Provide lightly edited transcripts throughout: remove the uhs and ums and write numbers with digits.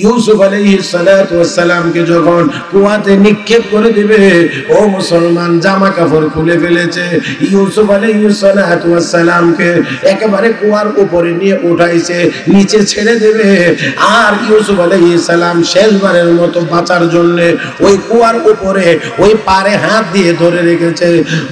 ইউসুফ আলাইহিস সালাতু ওয়াস সালামকে যখন কুয়াতে নিক্ষেপ করে দিবে, ও মুসলমান, জামা কাপড় খুলে ফেলেছে। ইউসুফ আলাইহিস সালাতু ওয়াস সালামকে একেবারে কুয়ার উপরে নিয়ে উঠাইছে, নিচে ছেড়ে দেবে। আর ইউসুফ আলাইহিস সালাম শেষবারের মতো বাঁচার জন্য ওই কুয়ার উপরে ওই পারে হাত দিয়ে ধরে রেখেছে,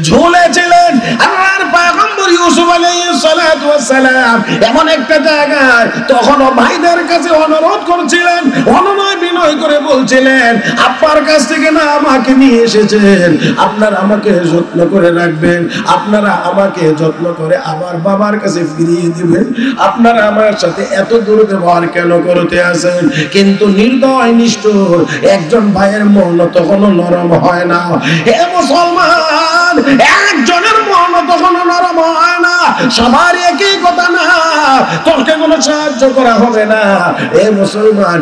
ঝুলেছিলেন। আল্লাহর পয়গম্বর ইউসুফ আলাইহিস সালাতু ওয়াস সালাম এমন একটা জায়গায় তখনও ভাইদের কাছে অনুরোধ করছিলেন, অনুনয় বিনয় করে বলছিলেন, আব্বার কাছ থেকে না আমাকে নিয়ে এসেছেন, আপনারা আমাকে যত্ন করে রাখবেন, আপনারা আমাকে যত্ন করে আমার বাবার কাছে ফিরিয়ে দিবেন, আপনারা আমার সাথে এত দুর্ব্যবহার কেন করতে আসেন? কিন্তু নির্দয় নিষ্ঠুর একজন ভাইয়ের মন তখনও নরম হয় না। হে মুসলমান, একজনের মন তখনও নরম হয় না। সবার একই কথা না, তোকে কোনো সাহায্য করা হবে না। এ মুসলমান,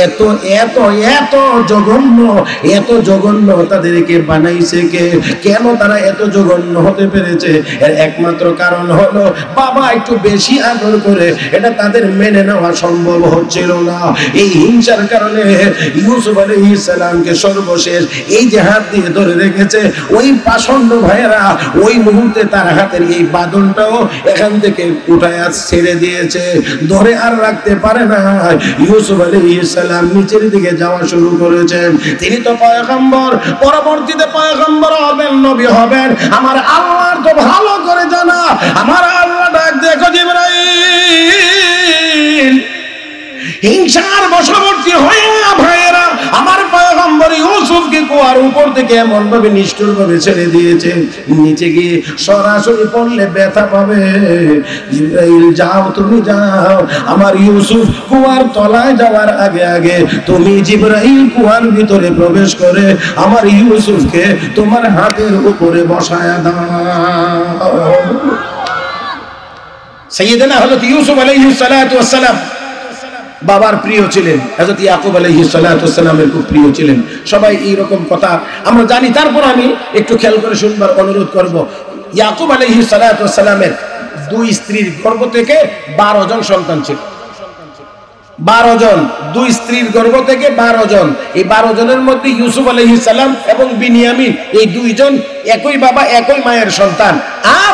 এত এত এত জঘন্য, এত জঘন্য তাদেরকে বানাইছে কে? কেন তারা এত জঘন্য হতে পেরেছে? এর একমাত্র কারণ হলো বাবা একটু বেশি আদর করে, এটা তাদের মেনে নেওয়া সম্ভব হচ্ছিল না। এই হিংসার কারণে ইউসুফ আলাইহিস সালামকে সর্বশেষ এই যে হাত দিয়ে ধরে রেখেছে, ওই পাষণ্ড ভাইয়েরা ওই মুহূর্তে তার হাতের এই বাঁধনটাও এখান থেকে উঠায় ছেড়ে দিয়েছে, ধরে আর রাখতে পারে না। ইউসুফ আলাইহিস সালাম নিচের দিকে যাওয়া শুরু করেছেন। তিনি তো পয়গম্বর, পরবর্তীতে পয়গম্বর হবেন, নবী হবেন। আমার আল্লাহর তো ভালো করে জানা। আমার আল্লাহ ডাক দেখো, জিবরাইল হিংসার বশবর্তী হয়ে ভাইয়েরা আমার পয়গম্বর ইউসুফকে কুয়ার উপর থেকে এমন ভাবে নিষ্ঠুর ভাবে ছেড়ে দিয়েছে, নিচে গিয়ে সরাসরি পড়লে ব্যথা পাবে। জিবরাইল যাও, তুমি যাও, আমার ইউসুফ কুয়ার তলায় যাওয়ার আগে আগে তুমি জিবরাইল কুয়ার ভিতরে প্রবেশ করে আমার ইউসুফকে তোমার হাতের উপরে বসায়া দাও। সাইয়েদনা হযরত ইউসুফ আলাইহিস সালাতু ওয়াস সালাম বাবার প্রিয় ছিলেন, হযরত ইয়াকুব আলাইহিস সালাতু ওয়াস সালামের খুব প্রিয় ছিলেন। সবাই এই রকম কথা আমরা জানি, তারপর আমি একটু খেয়াল করে শুনবার অনুরোধ করব। ইয়াকুব আলাইহিস সালাতু ওয়াস সালামের দুই স্ত্রীর গর্ভ থেকে 12 জন সন্তান ছিল। 12 জন, দুই স্ত্রীর গর্ভ থেকে 12 জন। এই 12 জনের মধ্যে ইউসুফ আলাইহিস সালাম এবং বিনিয়ামিন, এই দুইজন একই বাবা একই মায়ের সন্তান। আর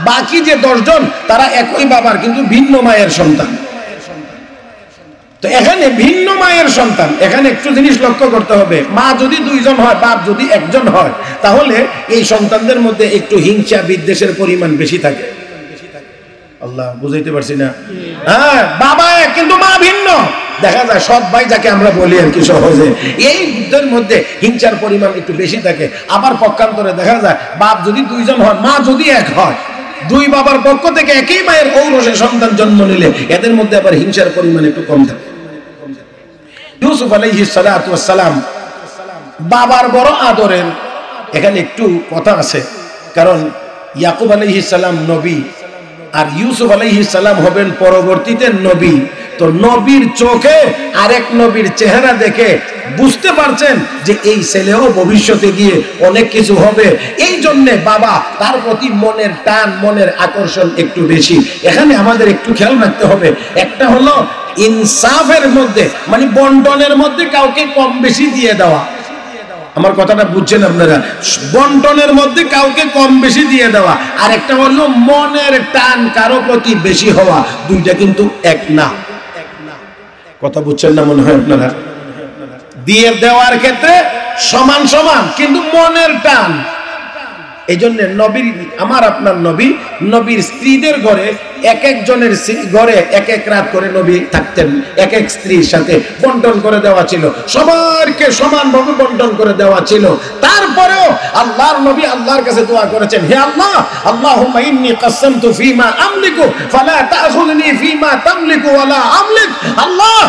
বাকি যে 10 জন তারা একই বাবার কিন্তু ভিন্ন মায়ের সন্তান। তো এখানে ভিন্ন মায়ের সন্তান, এখানে একটু জিনিস লক্ষ্য করতে হবে। মা যদি 2 জন হয়, বাপ যদি 1 জন হয়, তাহলে এই সন্তানদের মধ্যে একটু হিংসা বিদ্বেষের পরিমাণ বেশি থাকে। আল্লাহ, বুঝাইতে পারছি না? হ্যাঁ, বাবা এক কিন্তু মা ভিন্ন। দেখা যায় সৎ ভাই যাকে আমরা বলি আর কি সহজে, এই যুদ্ধের মধ্যে হিংসার পরিমাণ একটু বেশি থাকে। আবার পক্ষান্তরে দেখা যায় বাপ যদি 2 জন হয়, মা যদি 1 হয়, 2 বাবার পক্ষ থেকে একই মায়ের ঔরসে সন্তান জন্ম নিলে এদের মধ্যে আবার হিংসার পরিমাণ একটু কম থাকে। ইউসুফ আলাইহিস সালাতু ওয়াস সালাম বাবার বড় আদরের। এখানে একটু কথা আছে, কারণ ইয়াকুব আলাইহিস সালাম নবী আর ইউসুফ আলাইহিস সালাম হবেন পরবর্তীতে নবী। তো নবীর চোখে আরেক নবীর চেহারা দেখে বুঝতে পারছেন যে এই ছেলেও ভবিষ্যতে গিয়ে অনেক কিছু হবে। এই জন্য বাবা তার প্রতি মনের টান, মনের আকর্ষণ একটু বেশি। এখানে আমাদের একটু খেয়াল রাখতে হবে, একটা হলো ইনসাফের মধ্যে, মানে বন্টনের মধ্যে কাউকে কম বেশি দিয়ে দেওয়া। আমার কথাটা বুঝছেন আপনারা? বন্টনের মধ্যে কাউকে কম বেশি দিয়ে দেওয়া, আর একটা হলো মনের টান কারো প্রতি বেশি হওয়া। দুইটা কিন্তু এক না। কথা বুঝছেন না মনে হয় আপনারা? দিয়ে দেওয়ার ক্ষেত্রে সমান সমান, কিন্তু মনের টান। এই জন্য নবীর, আমার আপনার নবী, নবীর স্ত্রীদের ঘরে এক একজনের ঘরে এক এক রাত করে নবী থাকতেন, এক এক স্ত্রীর সাথে বন্টন করে দেওয়া ছিল, সবাইকে সমানভাবে বন্টন করে দেওয়া ছিল। তারপরেও আল্লাহর নবী আল্লাহর কাছে দোয়া করেছেন, হে আল্লাহ, আল্লাহুম্মা ইন্নী কাসসামতু ফীমা আমলিকু ফালা তাখুযনি ফীমা তামলিকু ওয়ালা আমলিক। আল্লাহ,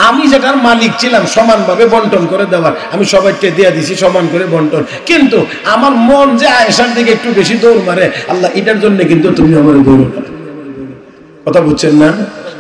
আমি যেটার মালিক ছিলাম সমানভাবে বন্টন করে দেওয়ার, আমি সবাইকে দিয়ে দিছি সমান করে বন্টন, কিন্তু আমার মন যে আয়েশার দিকে একটু বেশি দৌড় মারে, আল্লাহ এটার জন্য কিন্তু তুমি আমার দৌড়। কথা বুঝছেন না?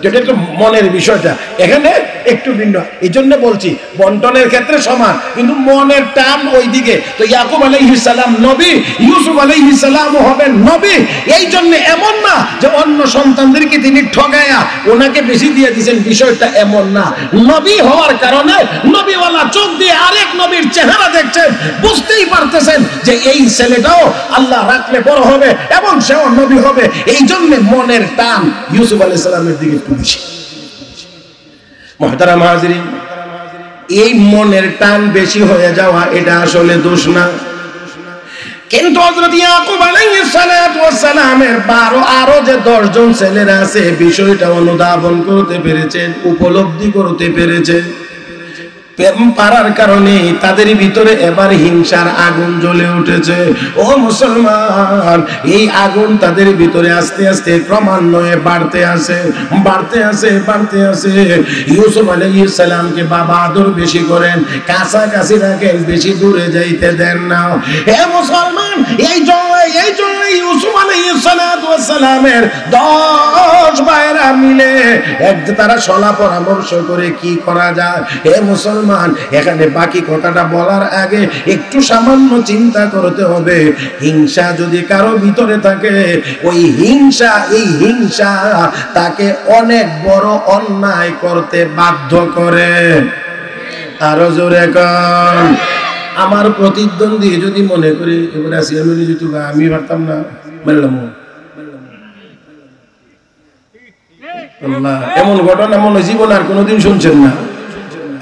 যেটা একটু মনের বিষয়টা এখানে একটু ভিন্ন। এই জন্য বলছি বন্টনের ক্ষেত্রে সমান, কিন্তু মনের টান ওই দিকে। তো ইয়াকুব আলাইহিস সালাম নবী, ইউসুফ আলাইহিস সালামও হবেন নবী। এই জন্য এমন না যে অন্য সন্তানদেরকে তিনি ঠগায়া ওনাকে বেশি দিয়ে দিয়েছেন, বিষয়টা এমন না। নবী হওয়ার কারণে নবীওয়ালা চোখ দিয়ে আরেক নবীর চেহারা দেখছেন, বুঝতেই পারতেছেন যে এই ছেলেটাও আল্লাহ রাখলে বড় হবে এবং সেও নবী হবে। এই জন্য মনের টান ইউসুফ আলাইহিস সালামের দিকে একটু বেশি। মুহতারাম হাজিরিন, এই মনের টান বেশি হয়ে যাওয়া এটা আসলে দোষ না, কিন্তু হযরত ইয়াকুব আলাইহিস সালাতু ওয়াস সালামের 12 আরো যে 10 জন ছেলেরা আছে বিষয়টা অনুধাবন করতে পেরেছেন, উপলব্ধি করতে পেরেছেন। প্রেম পারার কারণে তাদের ভিতরে এবার হিংসার আগুন জ্বলে উঠেছে। ও মুসলমান, এই আগুন তাদের ভিতরে আস্তে আস্তে ক্রমান্বয়ে বাড়তে আছে। ইউসুফ আলাইহিস সালামকে বাবা আদর বেশি করেন, কাছাকাছি রাখেন, বেশি দূরে যাইতে দেন না। হে মুসলমান, এই জন্য ইউসুফ আলাইহিস সালামের 10 ভাইরা মিলে তারা সলা পরামর্শ করে কি করা যায়। হে মুসলমান, এখানে বাকি কথাটা বলার আগে একটু সামান্য চিন্তা করতে হবে। হিংসা যদি কারো ভিতরে থাকে, ওই হিংসা তাকে অনেক বড় অন্যায় করতে বাধ্য করে। আরো জোরে কন। আমার প্রতিদ্বন্দ্বী যদি মনে করি এবার আসি আমি পারতাম না, এমন ঘটনা মনে জীবন আর কোনোদিন শুনছেন না।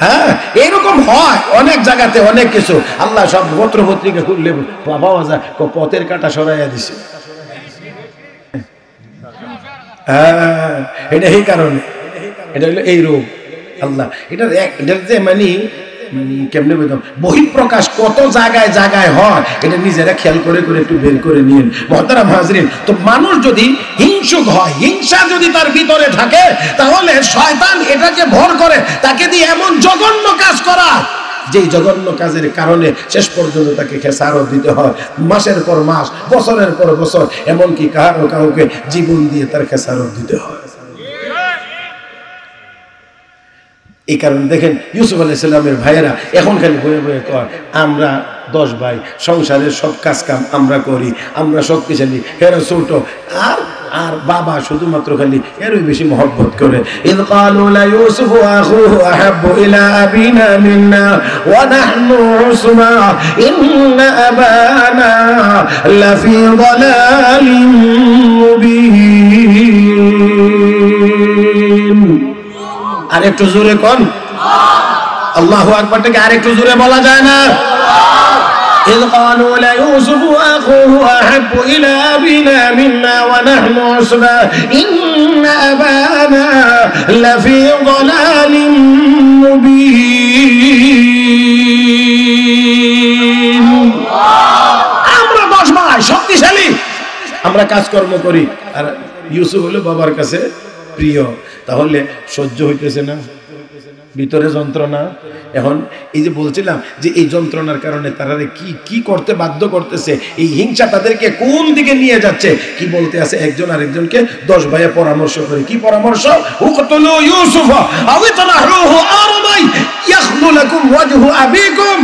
হ্যাঁ, এইরকম হয় অনেক জায়গাতে, অনেক কিছু। আল্লাহ সব পত্র পত্রিকা খুললে পাওয়া যায় পথের কাটা সরাইয়া দিছে। হ্যাঁ, এটা এই কারণে, এটা হলো এই রোগ। আল্লাহ এটা যে মানে কেমনে বলতাম, বহিঃপ্রকাশ কত জায়গায় জায়গায় হয়, এটা নিজেরা খেয়াল করে করে একটু বের করে নিন। মুহতারাম হাজরিন, তো মানুষ যদি হিংসুক হয়, হিংসা যদি তার ভিতরে থাকে, তাহলে শয়তান এটাকে ভর করে তাকে দিয়ে এমন জঘন্য কাজ করা, যেই জঘন্য কাজের কারণে শেষ পর্যন্ত তাকে খেসারত দিতে হয়, মাসের পর মাস, বছরের পর বছর, এমনকি কাউকে জীবন দিয়ে তার খেসারত দিতে হয়। এই কারণে দেখেন ইউসুফ আলাইহিস সালামের ভাইয়েরা এখন খালি বয়ে বয়ে কয়, আমরা 10 ভাই, সংসারের সব কাজ কাম আমরা করি, আমরা শক্তিশালী, এরা ছোট, আর বাবা শুধুমাত্র খালি এরই বেশি মহব্বত করে। ইয ক্বালু লা ইউসুফু ওয়া আখুহু আহাব্বু ইলা আবিনা মিন্না ওয়া নাহনু উসমা ইন্না আবানা লাফি যালালিম মুবিন। আর একটু জোরে কোন আল্লাহু আকবারটাকে আর একটু জোরে বলা যায় না? إذ قالوا ليوسف وأخوه أحب إلى أبينا منا ونحن عصبة إن أبانا لفي ضلال مبين। আমরা 10 ভাই শক্তিশালী, আমরা কাজকর্ম করি, আর ইউসুফ হলো বাবার কাছে প্রিয়। তাহলে সহ্য হইতেছে না, ভিতরে যন্ত্রণা। এখন এই যে বলছিলাম যে এই যন্ত্রণার কারণে তারা কি করতে বাধ্য করতেছে, এই হিংসা তাদেরকে কোন দিকে নিয়ে যাচ্ছে। কি বলতে আছে একজন আরেকজনকে 10 ভাইয়ে পরামর্শ করে, কি পরামর্শ? উকতুলু ইউসুফ আও ইতনাহরুহু আরদাই ইয়াখলু লাকুম ওয়াজহু আবিকুম।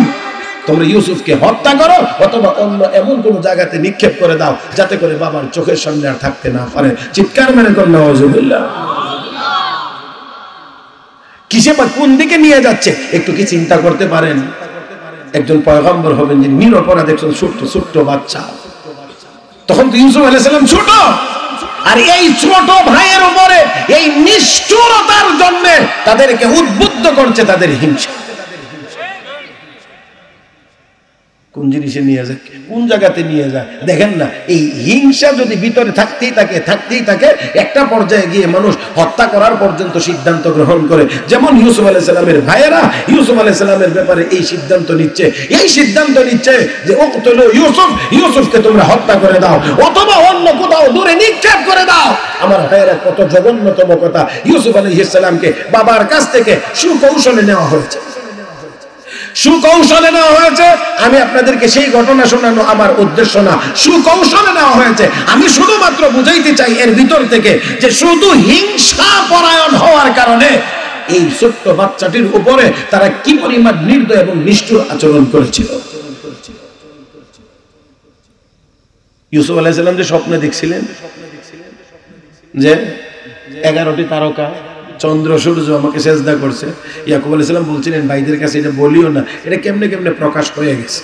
তোমরা ইউসুফকে হত্যা করো অথবা অন্য এমন কোন জায়গাতে নিক্ষেপ করে দাও যাতে করে বাবার চোখের সামনে আর থাকতে না পারে। চিৎকার মেরে কর নাউযুবিল্লাহ। কিসে বা কোন দিকে নিয়ে যাচ্ছে একটু কি চিন্তা করতে পারেন? একজন পয়গম্বর হবেন যিনি নিরপরাধ একজন ছোট্ট বাচ্চা, তখন তো ইউসুফ আলাইহিস সালাম ছোট, আর এই ছোট ভাইয়ের উপরে এই নিষ্ঠুরতার জন্য তাদেরকে উদ্বুদ্ধ করছে তাদের হিংসা। কোন জিনিসে নিয়ে যায়, কোন জায়গাতে নিয়ে যায় দেখেন না। এই হিংসা যদি ভিতরে থাকতেই থাকে একটা পর্যায়ে গিয়ে মানুষ হত্যা করার পর্যন্ত সিদ্ধান্ত গ্রহণ করে। যেমন ইউসুফ আলাইহিস সালামের ভাইয়েরা ইউসুফ আলাইহিস সালামের ব্যাপারে এই সিদ্ধান্ত নিচ্ছে যে উকতুলু ইউসুফকে তোমরা হত্যা করে দাও অথবা অন্য কোথাও দূরে নিক্ষেপ করে দাও। আমার ভাইয়েরা, কত জঘন্যতম কথা। ইউসুফ আলাইহিস সালামকে বাবার কাছ থেকে সুকৌশলে নেওয়া হয়েছে। সুকৌশলে নেওয়া হয়েছে। আমি আপনাদেরকে সেই ঘটনা শোনানো আমার উদ্দেশ্য না, সুকৌশলে নেওয়া হয়েছে। আমি শুধুমাত্র বুঝাইতে চাই এর ভিতর থেকে যে শুধু হিংসা পরায়ণ হওয়ার কারণে এই ছোট্ট বাচ্চাটির উপরে তারা কি পরিমাণ নির্দয় এবং নিষ্ঠুর আচরণ করেছিল। ইউসুফ আলাইহিস সালাম যে স্বপ্নে দেখছিলেন যে 11টি তারকা চন্দ্র সূর্য আমাকে সেজদা করছে, ইয়াকুব আলাইহিস সালাম বলছিলেন ভাইদের কাছে এটা বলিও না, এটা কেমনে কেমনে প্রকাশ হয়ে গেছে।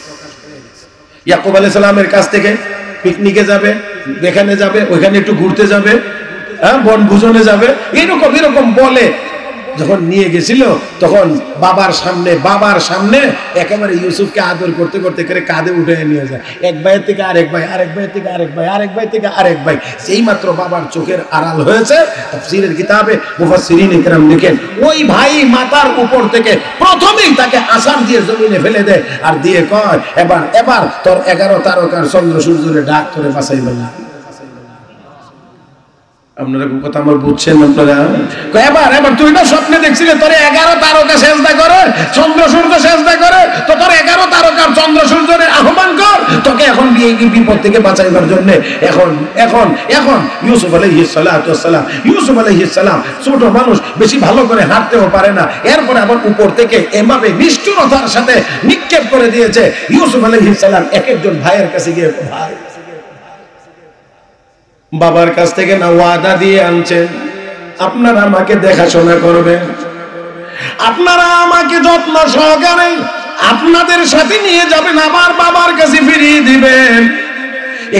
ইয়াকুব আলাইহিস সালামের কাছ থেকে পিকনিকে যাবে, যেখানে যাবে ওইখানে একটু ঘুরতে যাবে, বনভোজনে যাবে, এরকম বলে যখন নিয়ে গেছিল তখন বাবার সামনে একেবারে ইউসুফকে আদর করতে করতে করে কাঁধে উঠে নিয়ে যায়। এক ভাইয়ের থেকে আরেক ভাই, আরেক ভাই থেকে আরেক ভাই, আরেক ভাই থেকে আরেক ভাই। সেই মাত্র বাবার চোখের আড়াল হয়েছে, তাফসীরের কিতাবে মুফাসসিরিন ইকরাম লিখেন ওই ভাই মাথার উপর থেকে প্রথমেই তাকে আছাড় দিয়ে জমিনে ফেলে দেয় আর দিয়ে কয় এবার তোর 11 তারকার চন্দ্র সূর্যরে ডাক করে বাঁচাইবে না। আপনারা কথা আমার বুঝছেন? আপনারা এবার তুই না স্বপ্নে দেখছিলি তোর 11 তারকা সেজদা করে, চন্দ্র সূর্য সেজদা করে, তো তোর 11 তারকার চন্দ্র সূর্যের আহ্বান কর, তোকে এখন বিপদ থেকে বাঁচাইবার জন্য। এখন ইউসুফ আলাইহিস সালাম ছোট মানুষ, বেশি ভালো করে হাঁটতেও পারে না, এরপরে আবার উপর থেকে এভাবে নিষ্ঠুরতার সাথে নিক্ষেপ করে দিয়েছে। ইউসুফ আলাইহিস সালাম এক একজন ভাইয়ের কাছে গিয়ে ভাই বাবার কাছ থেকে না ওয়াদা দিয়ে আনছেন আপনারা আমাকে দেখাশোনা করবেন, আপনারা আমাকে যত্ন সহকারে আপনাদের সাথে নিয়ে যাবেন, আবার বাবার কাছে ফিরিয়ে দিবেন।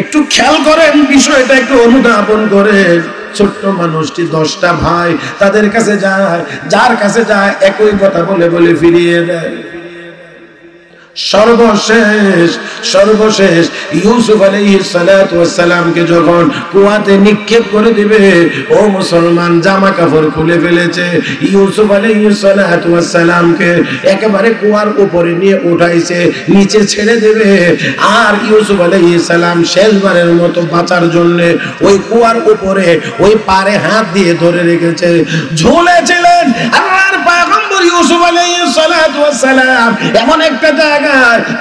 একটু খেয়াল করেন বিষয়টা, একটু অনুধাবন করেন। ছোট্ট মানুষটি 10টা ভাই তাদের কাছে যায়, যার কাছে যায় একই কথা বলে বলে ফিরিয়ে দেয়। সর্বশেষ ইউসুফ আলাইহিস সালাতু ওয়াস সালামকে যখন কুয়াতে নিক্ষেপ করে দিবে, ও মুসলমান জামা কাপড় খুলে ফেলেছে, ইউসুফ আলাইহিস সালাতু ওয়াস সালামকে একেবারে কুয়ার উপরে নিয়ে উঠাইছে, নিচে ছেড়ে দেবে। আর ইউসুফ আলাইহিস সালাম শেষবারের মতো বাঁচার জন্য ওই কুয়ার উপরে ওই পারে হাত দিয়ে ধরে রেখেছে, ঝুলেছিলেন আল্লাহর পয়গম্বর ইউসুফ আলাইহিস সালাতু ওয়াস সালাম। এমন একটা জায়গায়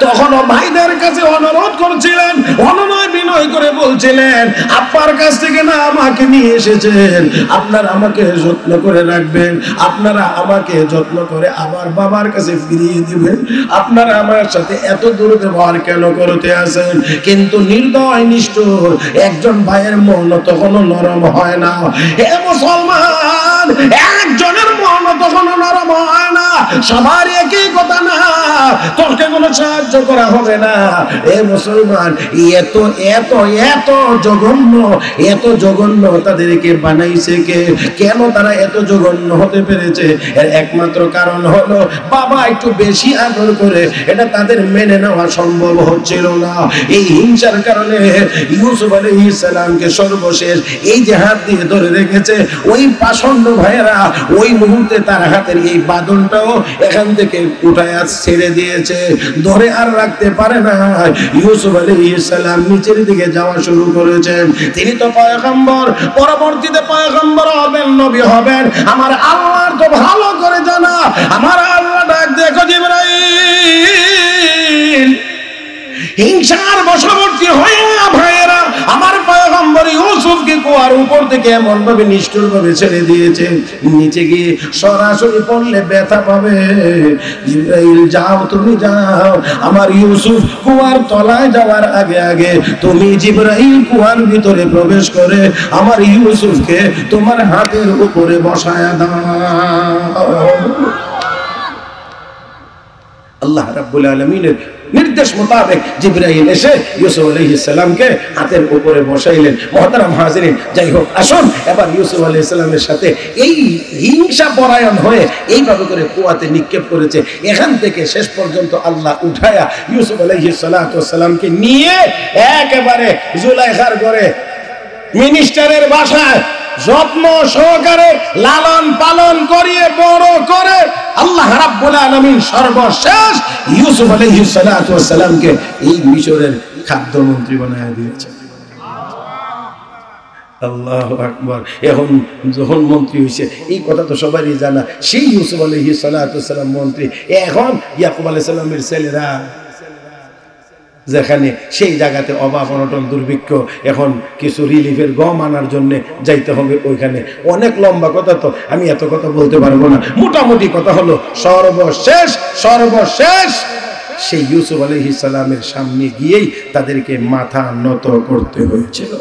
তখন ভাইদের কাছে অনুরোধ করছিলেন, অনুনয় বিনয় করে বলছিলেন আব্বার কাছ থেকে না আমাকে নিয়ে এসেছেন, আপনারা আমাকে যত্ন করে রাখবেন, আপনারা আমাকে যত্ন করে আমার বাবার কাছে ফিরিয়ে দিবেন, আপনারা আমার সাথে এত দুর্ব্যবহার কেন করতে আসেন? কিন্তু নির্দয় নিষ্ঠুর একজন ভাইয়ের মন তখনও নরম হয় না। হে মুসলমান, একজনের মন তখনও নরম হয় না, সবার একই কথা না, তোকে কোনো সাহায্য করা হবে না। এ মুসলমান, এত জঘন্য তাদেরকে বানাইছে কে? কেন তারা এত জঘন্য হতে পেরেছে? এর একমাত্র কারণ হলো বাবা একটু বেশি আদর করে, এটা তাদের মেনে নেওয়া সম্ভব হচ্ছিল না। এই হিংসার কারণে ইউসুফ আলাইহিস সালামকে সর্বশেষ এই যে হাত দিয়ে ধরে রেখেছে, ওই পাষণ্ড ভাইয়েরা ওই মুহূর্তে তার হাতের এই বাঁধনটাও এখান থেকে উঠায় ছেড়ে দিয়েছে, ধরে আর রাখতে পারে না। ইউসুফ আলাইহিস সালাম নিচের দিকে যাওয়া শুরু করেছেন। তিনি তো পয়গম্বর, পরবর্তীতে পয়গম্বর হবেন, নবী হবেন, আমার আল্লাহর তো ভালো করে জানা। আমার আল্লাহ ডাক দেখো জিবরাইল, হিংসার বশবর্তী হয়ে ভাইয়েরা আমার পয়গম্বর ইউসুফকে কুয়ার উপর থেকে এমন ভাবে নিষ্ঠুর ভাবে ছেড়ে দিয়েছে, নিচে গিয়ে সরাসরি পড়লে ব্যথা পাবে। জিবরাইল যাও, তুমি যাও, আমার ইউসুফ কুয়ার তলায় যাওয়ার আগে তুমি জিবরাইল কুয়ার ভিতরে প্রবেশ করে আমার ইউসুফকে তোমার হাতের উপরে বসায়া দাও। আল্লাহ রাব্বুল আলামিনের নির্দেশ মোতাবেক জিবরাইল এসে ইউসুফ আলাইহিস সালামকে হাতের উপরে বসাইলেন। মুহতারাম হাজিরিন, যাই হোক, আসুন এবার ইউসুফ আলাইহিস সালামের সাথে এই হিংসা পরায়ণ হয়ে এইভাবে করে কুয়াতে নিক্ষেপ করেছে, এখান থেকে শেষ পর্যন্ত আল্লাহ উঠায়া ইউসুফ আলাইহিস সালামকে নিয়ে একেবারে জুলাইখার ঘরে মিনিস্টারের বাসায় যত্ন সহকারে লালন পালন করিয়ে বড় করে আল্লাহ রাব্বুল আলামিন সর্বশেষ ইউসুফ আলাইহিস সালাতু ওয়াস সালামকে এই মিশরের খাদ্যমন্ত্রী বানায় দিয়েছেন। আল্লাহু আকবার। এখন যখন মন্ত্রী হয়েছে, এই কথা তো সবারই জানা, সেই ইউসুফ আলাইহিস সালাম মন্ত্রী, এখন ইয়াকুব আলাইহিস সালামের ছেলেরা যেখানে সেই জায়গাতে অভাব অনটন দুর্ভিক্ষ, এখন কিছু রিলিফের গম আনার জন্য যাইতে হবে ওইখানে। অনেক লম্বা কথা, তো আমি এত কথা বলতে পারবো না। মোটামুটি কথা হলো, সর্বশেষ সেই ইউসুফ আলাইহিস সালামের সামনে গিয়েই তাদেরকে মাথা নত করতে হয়েছিল।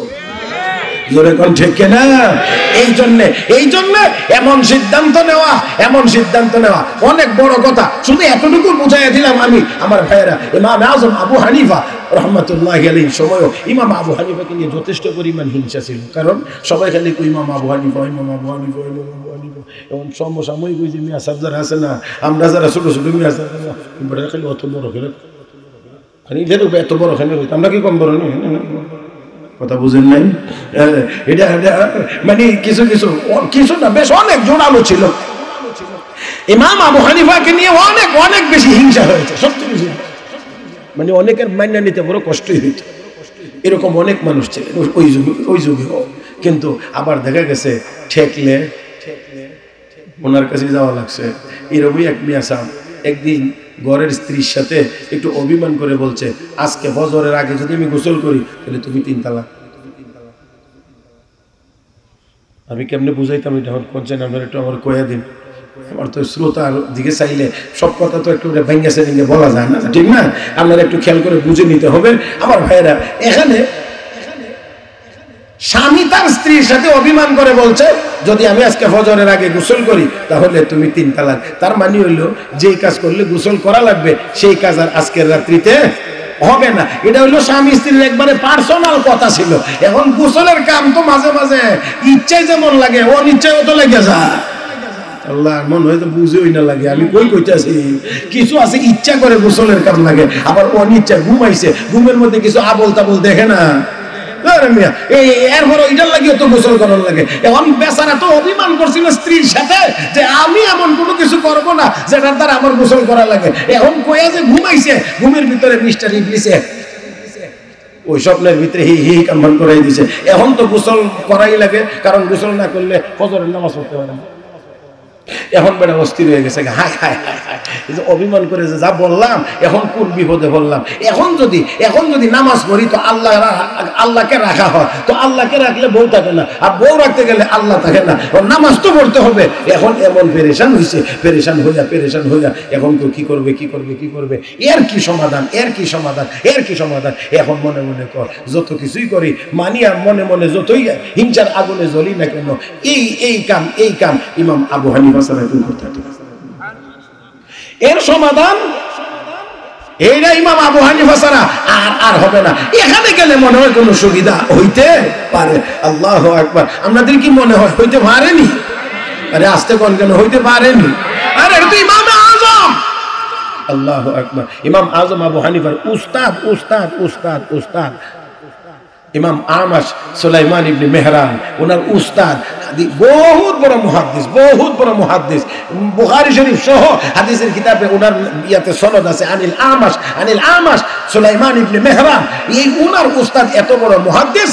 জোরে কোন ঠিক কিনা? এই জন্য এমন সিদ্ধান্ত নেওয়া অনেক বড় কথা। শুধু এতটুকু বুঝাইয়া দিলাম আমি, আমার ভাইয়েরা, ইমাম আজম আবু হানিফা রহমাতুল্লাহি আলাইহির সময় ইমাম আবু হানিফাকে নিয়ে যথেষ্ট পরিমাণ হিংসা ছিল। কারণ সবাই খালি ইমাম আবু হানিফা। এবং সমসাময়িক ওই যে মিয়া সাহেব যারা আছে না, আমরা যারা ছোট ছোট মিয়া সাহেব খালি অত বড় খেলে এত বড় খেলে আমরা কি কম বড় নি? কথা বুঝেন নাই? এটা মানে কিছু না, বেশ অনেক জোরালো ছিল। ইমাম আবু হানিফাকে নিয়ে অনেক বেশি হিংসা হয়েছে, সত্যি কিছু মানে অনেকের মাইনা নিতে বড় কষ্টই হইত। এরকম অনেক মানুষ ছিলেন ওই যুগে। কিন্তু আবার দেখা গেছে ঠেকলে ওনার কাছে যাওয়া লাগছে। এরকমই এক মিয়া সাহেব একদিন ঘরের স্ত্রীর সাথে একটু অভিমান করে বলছে, আজকে ফজরের আগে যদি আমি গোসল করি তাহলে তুমি 3 তালাক। আমি কেমনে বুঝাইতাম এটা কোনছেন আপনার, একটু আমার কয়া দিন। আমার তো শ্রোতার দিকে চাইলে সব কথা তো একটু ভেঙ্গেছে বলা যায় না, ঠিক না? আপনারা একটু খেয়াল করে বুঝে নিতে হবে আমার ভাইয়েরা। এখানে স্বামী তার স্ত্রীর সাথে অভিমান করে বলছে, যদি আমি আজকে ফজরের আগে গোসল করি তাহলে তুমি 3 তালাক। তার মানে হইল যেই কাজ করলে গোসল করা লাগবে সেই কাজ আর আজকের রাত্রিতে হবে না। এটা হইলো স্বামী স্ত্রীর একবারে পার্সোনাল কথা ছিল। এখন গোসলের কাম তো মাঝে মাঝে ইচ্ছায় যেমন লাগে অনিচ্ছায় তো লেগে যায়। আল্লাহ মন হয়তো বুঝেই না লাগে, আমি কইতেছি কিছু আছে ইচ্ছা করে গোসলের কাম লাগে, আবার অনিচ্ছা ঘুমাইছে, ঘুমের মধ্যে কিছু আবল তাবল দেখে না, এরপর ওইটার লাগিয়ে তো গোসল করার লাগে। এখন বেচারা তো অভিমান করছিল স্ত্রীর সাথে যে আমি এমন কোনো কিছু করবো না যেটার দ্বারা আমার গোসল করা লাগে। এখন কয়া যে ঘুমাইছে, ঘুমের ভিতরে মিস্টার ইবলিসে ওই স্বপ্নের ভিতরে হি কাম্বান করাই দিছে। এখন তো গোসল করাই লাগে, কারণ গোসল না করলে ফজরের নামাজ পড়তে পারে না। এখন বেড়া অস্থির হয়ে গেছে, হায় হায় হায় হায়, অভিমান করে যে যা বললাম, এখন কোন বিপদে বললাম। এখন যদি নামাজ পড়ি তো আল্লাহকে রাখা হয়, তো আল্লাহকে রাখলে বউ থাকে না, আর বউ রাখতে গেলে আল্লাহ থাকে না, নামাজ তো পড়তে হবে। এখন এমন পেরেশান পেরেশান হইয়া এখন তো কি করবে, এর কি সমাধান। এখন মনে মনে কর, যত কিছুই করি মানি, আর মনে মনে যতই হিংসার আগুনে জ্বলি না কেন, এই কাম ইমাম আবু হানিফা এর সমাধান এইটা ইমাম আবু হানিফা ছাড়া আর হবে না। এখানে গেলে মনে হয় কোনো সুবিধা হইতে পারে। আল্লাহু আকবার। আপনাদের কি মনে হয় হইতে পারেনি? আরে আস্তে কোন কেন হইতে পারেনি? আরে এটা তো ইমাম আজম। আল্লাহু আকবার। ইমাম আজম আবু হানিফার উস্তাদ ইমাম আমাশ সুলাইমান ইবনে মেহরান, ওনার উস্তাদ, বহুত বড় মুহাদ্দিস। বুখারী শরীফ সহ হাদিসের কিতাবে ওনার ইয়াতে সনদ আছে, আনিল আমাশ সুলাইমান ইবনে মেহরান। এই ওনার উস্তাদ এত বড় মুহাদ্দিস,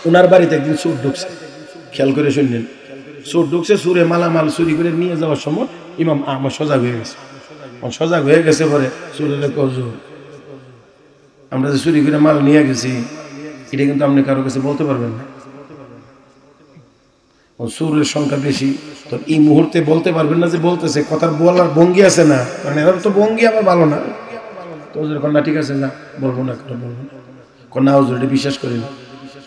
ওনার বাড়িতে একদিন চোর ঢুকছে। খেয়াল করে শুনলেন, চোর ঢুকছে, চোরে মালামাল চুরি করে নিয়ে যাওয়ার সময় ইমাম আমাশ সজাগ হয়ে গেছে। পরে চোরের কজু, আমরা যে চুরি করে মাল নিয়ে গেছি এটা কিন্তু আপনি কারো কাছে বলতে পারবেন না। চোরের সংখ্যা বেশি, তো এই মুহূর্তে বলতে পারবেন না যে বলতেছে, কথার বলার ভঙ্গি আছে না, কারণ এর তো ভঙ্গি আবার ভালো না। তো ওদের কন্যা ঠিক আছে না, বলবো না কন্যা হুজুর বিশ্বাস করি না,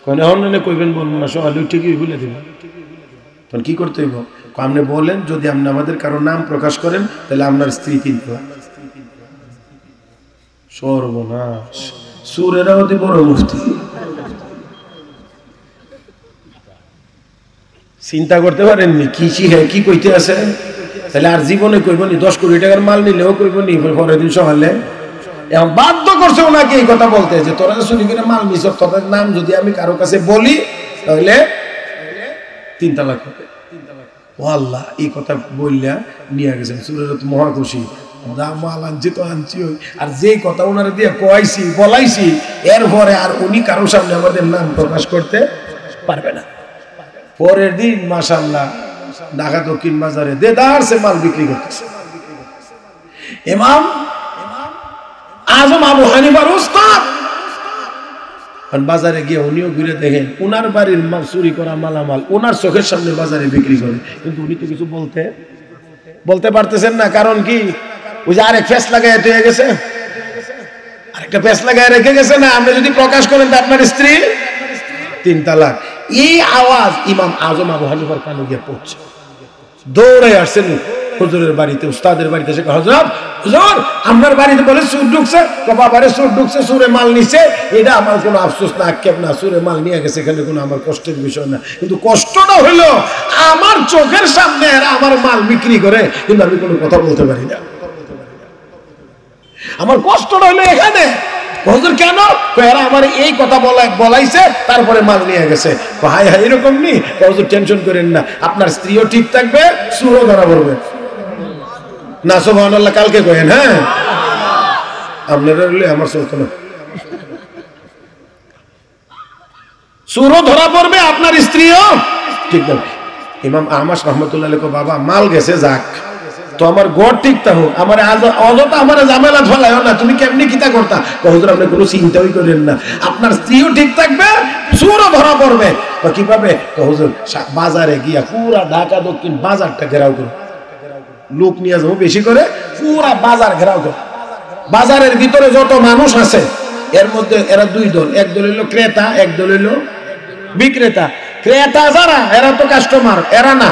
কন্যা অন্য কইবেন বলবো না, সকালে ঠিকই বলে দেবেন। তখন কি করতে হইব? আপনি বলেন যদি আপনি আমাদের কারো নাম প্রকাশ করেন তাহলে আপনার স্ত্রী 3 তালাক। সর্বনাশ, সুরেরা অতি বড় মুফতি। চিন্তা করতে পারেননি কি কইতে আছে? তাহলে আর জীবনে কইবনি, 10 কোটি টাকার মাল নিলেও কইবনি পরের দিন সকালে। এখন বাধ্য করছে ওনাকে এই কথা বলতে যে তোরা চুরি করে মাল নিছ, তোদের নাম যদি আমি কারো কাছে বলি তাহলে 3 তালাক হবে। ও আল্লাহ, এই কথা বললা নিয়ে গেছেন। সুরেরা তো মহা খুশি, মাল আনছি তো আনছি। আর যে কথা ওনারা দিয়ে বলাইছি, এরপরে আর উনি কারো সামনে আমাদের নাম প্রকাশ করতে পারবে না। পরের দিন মাশাআল্লাহ ঢাকা দক্ষিণ বাজারে দেদার সে মাল বিক্রি করতেছে। ইমাম আজম আবু হানিফার উস্তাদ বাজারে গিয়ে উনিও ঘুরে দেখেন উনার বাড়ির চুরি করা মালামাল উনার চোখের সামনে বাজারে বিক্রি করে, কিন্তু উনি তো কিছু বলতে পারতেছেন না। কারণ কি, ওই যে আরেক ফেস লাগাই হয়ে গেছে, আরেকটা ফেস লাগাই রেখে গেছে না, আপনি যদি প্রকাশ করেন তো আপনার স্ত্রী 3 তালাক। এই আওয়াজ ইমাম আজম আবু হানিফার কানে গিয়ে পড়ছে, দৌড়ে আসছেন হুজুরের বাড়িতে, উস্তাদের বাড়িতে। সে হযরত, হুজুর আপনার বাড়িতে বলে চোর ঢুকছে। বাবারে চোর ঢুকছে, চোরে মাল নিছে, এটা আমার কোনো আফসোস না, আক্ষেপ না, চোরে মাল নিয়ে গেছে, এখানে কোনো আমার কষ্টের বিষয় না। কিন্তু কষ্টটা হলো আমার চোখের সামনে এরা আমার মাল বিক্রি করে, কিন্তু আমি কোনো কথা বলতে পারি না। আমার কষ্টটা হলো এখানে। হুজুর কেন? এরা আমার এই কথা বলাইছে, তারপরে মাল নিয়ে গেছে। হাই হাই এরকম নি। হুজুর টেনশন করেন না, আপনার স্ত্রীও ঠিক থাকবে, চোরও ধরা পড়বে না। সুবহানাল্লাহ কালকে কহেন। হ্যাঁ, আপনারা হলে আমার চলতো না, চোরও ধরা পড়বে, আপনার স্ত্রীও ঠিক থাকবে। ইমাম আহমদ রহমতুল্লাহ আলাইহি বাবা মাল গেছে যাক, তো আমার গড় ঠিক থাকো, আমার অযথা আমার ঝামেলা ফেলায়ও না। তুমি কেমনি কিতা করতা? হুজুর আপনি কোনো চিন্তাই করেন না, আপনার স্ত্রীও ঠিক থাকবে, চোরও ধরা পড়বে। তো কিভাবে? হুজুর বাজারে গিয়া পুরা ঢাকা দক্ষিণ বাজারটা ঘেরাও করো, লোক নিয়ে যাবো বেশি করে, পুরা বাজার ঘেরাও করো। বাজারের ভিতরে যত মানুষ আছে এর মধ্যে এরা 2 দল, এক দল হইলো ক্রেতা, এক দল হইলো বিক্রেতা। ক্রেতা যারা এরা তো কাস্টমার, এরা না।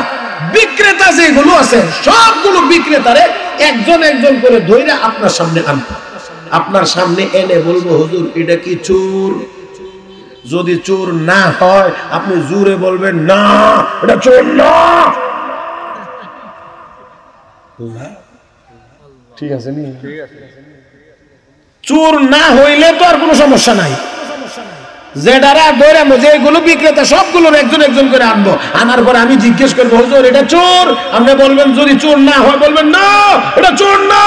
বিক্রেতা যেগুলো আছে সবগুলো বিক্রেতারে একজন একজন করে ধরে আপনার সামনে আনবো, আপনার সামনে এনে বলবো হুজুর এটা কি চোর? যদি চোর না হয় আপনি জোরে বলবেন না এটা চোর না। ঠিক আছে নি? চোর না হইলে তো আর কোনো সমস্যা নাই। যেগুলো বিক্রেতা সবগুলোর একজন একজন করে আনবো, আনার পর আমি জিজ্ঞেস করবো হুজুর এটা চোর? আপনি বলবেন যদি চোর না হয় বলবেন না এটা চোর না,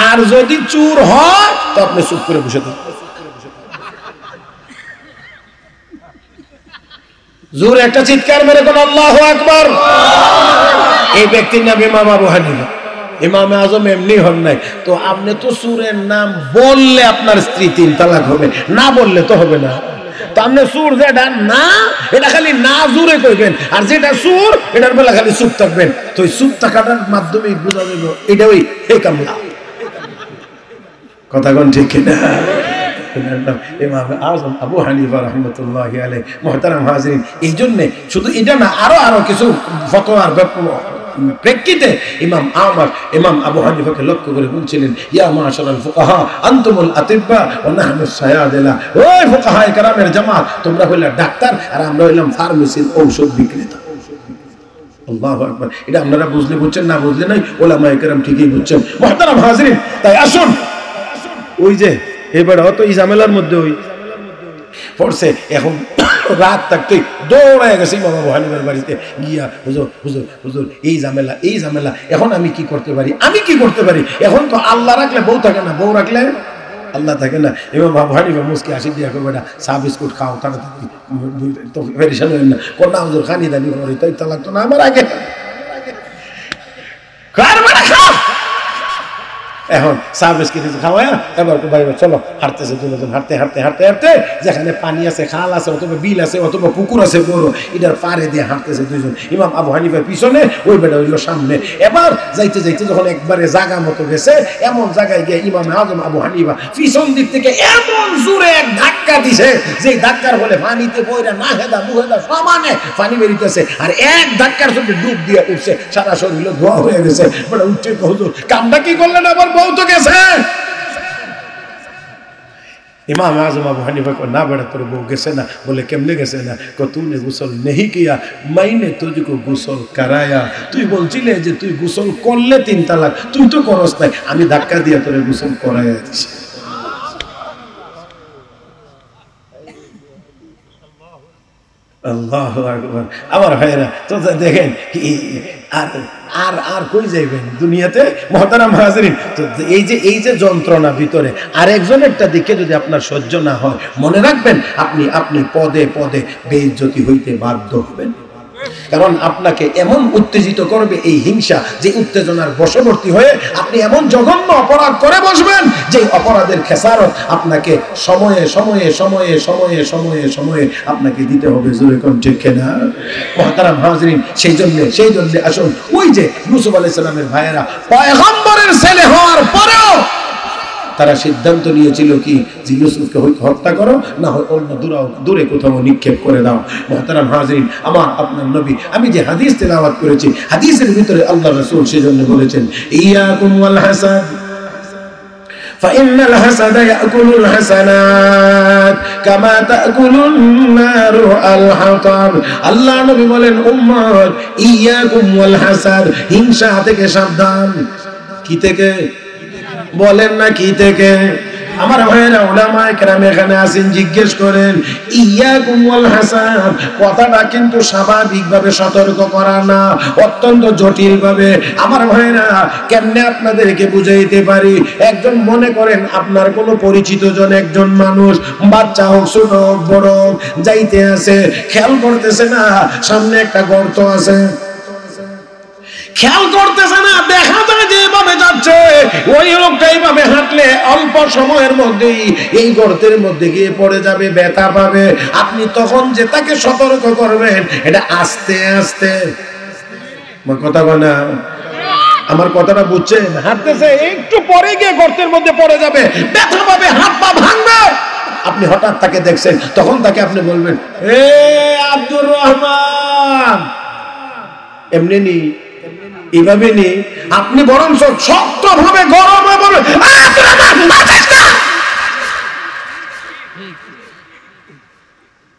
আর যদি চোর হয় তো আপনি চুপ করে বসে থাকবেন। জোরে একটা চিৎকার মেরে কোন আল্লাহু আকবার। এই ব্যক্তির নাম ইমাম আবু হানিফা। ইমামে আজম এমনি হন নাই। তো আপনি তো চোরের নাম বললে আপনার স্ত্রী 3 তালাক হবে, না বললে তো হবে না। তো আপনি চোর যেটা না, এটা খালি না জোরে কইবেন, আর যেটা চোর এটার বেলা খালি চুপ থাকবেন। তো ওই চুপ থাকাটার মাধ্যমে বোঝা যাবে এটা ওই হে কামলা। কথা কোন ঠিক কিনা? ইমাম আজম আবু হানিফা রাহমাতুল্লাহি আলাইহি। মুহতারাম হাজিরিন, এই জন্য শুধু এটা না, আরো কিছু ফতোয়ার প্রেক্ষিতে ইমাম আবু হানিফাকে লক্ষ্য করে বলছিলেন, ইয়া মাশারাল ফুকাহা আনতুমুল আতিব্বা ওয়া নাহনু সায়াদিলা। ওই ফুকাহায়ে কেরামের জামাত, তোমরা হইলা ডাক্তার আর আমরা হইলাম ফার্মেসির ঔষধ বিক্রেতা। আল্লাহু আকবার। এটা আপনারা বুঝলে বুঝছেন, না বুঝলে নাই, উলামায়ে কেরাম ঠিকই বুঝছেন। মুহতারাম হাজিরিন, তাই আসুন ওই যে এবার অত এই ঝামেলার মধ্যে ওই পড়ছে, এখন রাত থাকতে দৌড়ায় গেছে ইমাম আবু হানিফার বাড়িতে গিয়া, হুজুর হুজুর হুজুর এই ঝামেলা, এখন আমি কি করতে পারি? এখন তো আল্লাহ রাখলে বউ থাকে না, বউ রাখলে আল্লাহ থাকে না। ইমাম আবু হানিফা মুসকি হাসি দিয়া কই বেটা চা বিস্কুট খাও তাড়াতাড়ি, তো পেরেশান হইন না। কোন না হুজুর খানি দানি করে, তাই তালাক তো না আমার আগে এখন সার্ভিস কিছু খাওয়া। এবার ভাই চলো হাঁটতেছে দুজন, হাঁটতে যেখানে পানি আছে, খাল আছে, অথবা বিল আছে, অথবা পুকুর আছে বড়, এটার পারে দিয়ে হাঁটতেছে 2 জন। ইমাম আবু হানিফার পিছনে, ওই বেটা হইল সামনে। এবার যাইতে যখন একবারে জায়গা মতো গেছে, এমন জায়গায় গিয়ে ইমাম আজম আবু হানিফা পিছন দিক থেকে এমন জোরে এক ধাক্কা দিছে, যে ধাক্কার ফলে পানিতে বইরা না হেদা মুহেদা সমানে পানি বেরিতেছে, আর এক ধাক্কার সঙ্গে ডুব দিয়ে উঠছে, সারা শরীর ধোয়া হয়ে গেছে। বেটা উঠছে, হুজুর কামটা কি করলেন? আবার বউ তো গেছে। ইমাম আজম আবু হানিফা को ना बेटा তোর বউ গেছে না। বলে কেমনে গেছে না? কো तूने गुस्ल नहीं किया, मैंने तुझको गुस्ल कराया। তুই বলছিলে যে তুই গোসল করলে 3 তালাক, তুই তো করস নাই, আমি ধাক্কা দিয়ে তোরে গোসল করায়া দিছি। আল্লাহু আকবার। আমার ভাইরা তো দেখেন আর আর আর কই যাইবেন দুনিয়াতে মুহতারাম হাজিরিন। তো এই যে যন্ত্রণা ভিতরে আরেকজনেরটা দিকে যদি আপনার সহ্য না হয়, মনে রাখবেন আপনি পদে পদে বেইজ্জতি হইতে বাধ্য হবেন। কারণ আপনাকে এমন উত্তেজিত করবে এই হিংসা, যে উত্তেজনার বশবর্তী হয়ে আপনি এমন জঘন্য অপরাধ করে বসবেন যে অপরাধের খেসারত আপনাকে সময়ে সময়ে সময়ে সময়ে সময়ে সময়ে আপনাকে দিতে হবে। জোরে কোন ঠিক না মুহতারাম হাজিরিন? সেই জন্য আসুন, ওই যে ইউসুফ আলাইহিস সালামের ভাইয়েরা পয়গম্বরের ছেলে হওয়ার পরেও তারা সিদ্ধান্ত নিয়েছিল কি, যে ইউসুফকে হয়তো হত্যা করো, না হয় অন্য দূরে কোথাও নিক্ষেপ করে দাও। মুহতারাম হাজিরিন, আমার আপনার নবী, আমি যে হাদিস তেলাওয়াত করেছি, হাদিসের ভিতরে আল্লাহ রাসূল সেজন্য বলেছেন, ইয়াকুম ওয়াল হাসাদ ফাইন্নাল হাসাদা ইয়াকুলুল হাসানাত কামা তাকুলুন নারু আল হাতাব। আল্লাহ নবী বলেন, উম্মত ইয়াকুম ওয়াল হাসাদ, হিংসা থেকে সাবধান। কি থেকে বলেন না, কি থেকে? আমার ভাইয়েরা উলামায়ে কেরাম এখানে আছেন, জিজ্ঞেস করেন ইয়াকুম ওয়াল হাসাদ কথাটা কিন্তু স্বাভাবিকভাবে সতর্ক করা না, অত্যন্ত জটিল ভাবে। আমার ভাইয়েরা কেমনে আপনাদেরকে বুঝাইতে পারি? একজন মনে করেন আপনার কোনো পরিচিত জন, একজন মানুষ, বাচ্চা হোক ছোট হোক বড় হোক, যাইতে আছে, খেয়াল করতেছে না সামনে একটা গর্ত আছে, খেয়াল করতেছে না, দেখা যায় যে এভাবে যাচ্ছে, ওই লোকটা এইভাবে হাঁটলে অল্প সময়ের মধ্যেই এই গর্তের মধ্যে গিয়ে পড়ে যাবে, ব্যথা পাবে। আপনি তখন যে তাকে সতর্ক করবেন, এটা আস্তে আস্তে, কথা বলে না, আমার কথাটা বুঝছেন? হাঁটতেছে, একটু পরে গিয়ে গর্তের মধ্যে পড়ে যাবে, ব্যথা পাবে, হাত পা ভাঙবে। আপনি হঠাৎ তাকে দেখছেন, তখন তাকে আপনি বলবেন, এ আব্দুর রহমান, এমনি নি, এভাবে নেই, আপনি বরং শক্ত ভাবে গরম হয়ে বলবেন,